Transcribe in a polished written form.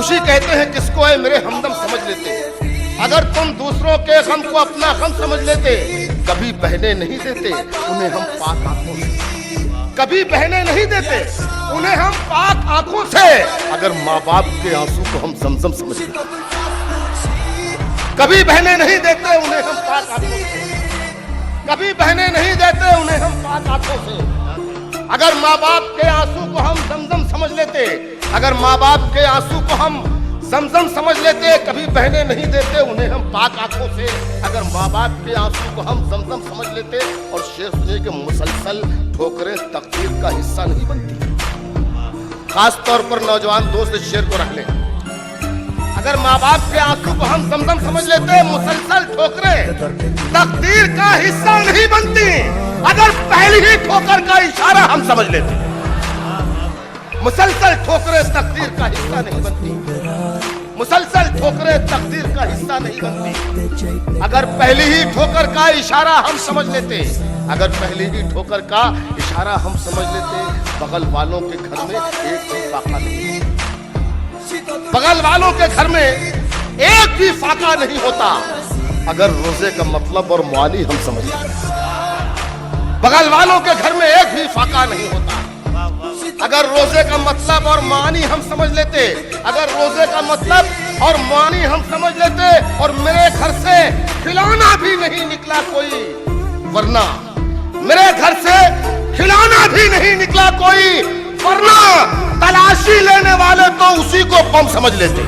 खुशी कहते हैं किसको है मेरे हमदम समझ लेते। अगर तुम दूसरों के गम को अपना गम समझ लेते, कभी बहने नहीं देते उन्हें हम पाक आंखों से, कभी बहने नहीं देते उन्हें हम पाक आंखों से। अगर माँ बाप के आंसू को हम जमजम समझ लेते, कभी बहने नहीं देते उन्हें हम पाक आंखों से, कभी बहने नहीं देते उन्हें हम पाक आंखों से। अगर माँ बाप के आंसू को हम जमजम समझ लेते, अगर माँ बाप के आंसू को हम जमजम समझ लेते, कभी बहने नहीं देते उन्हें हम पाक आंखों से। अगर माँ बाप के आंसू को हम जमजम समझ लेते। और शेर सुनिए कि मुसलसल ठोकरें तकदीर का हिस्सा नहीं बनती। खास तौर पर नौजवान दोस्त इस शेर को रख लें। अगर माँ बाप के आंसू को हम जमजम समझ लेते, मुसलसल ठोकरें तकदीर का हिस्सा नहीं बनती। अगर पहली ही ठोकर का इशारा हम समझ लेते, मुसलसल ठोकरें तकदीर का हिस्सा नहीं बनती, मुसलसल ठोकरें तकदीर का हिस्सा नहीं बनती। अगर पहली ही ठोकर का इशारा हम समझ लेते, अगर पहली ही ठोकर का इशारा हम समझ लेते, बगल वालों के घर में एक भी फाका नहीं, बगल वालों के घर में एक भी फाका नहीं होता। अगर रोजे का मतलब और मानी हम समझ लेते, बगल वालों के घर में एक भी फाका नहीं होता। अगर रोजे का मतलब और मानी हम समझ लेते, अगर रोजे का मतलब और मानी हम समझ लेते, और मेरे घर से खिलौना भी नहीं निकला कोई, वरना मेरे घर से खिलौना भी नहीं निकला कोई, वरना तलाशी लेने वाले तो उसी को बम समझ लेते।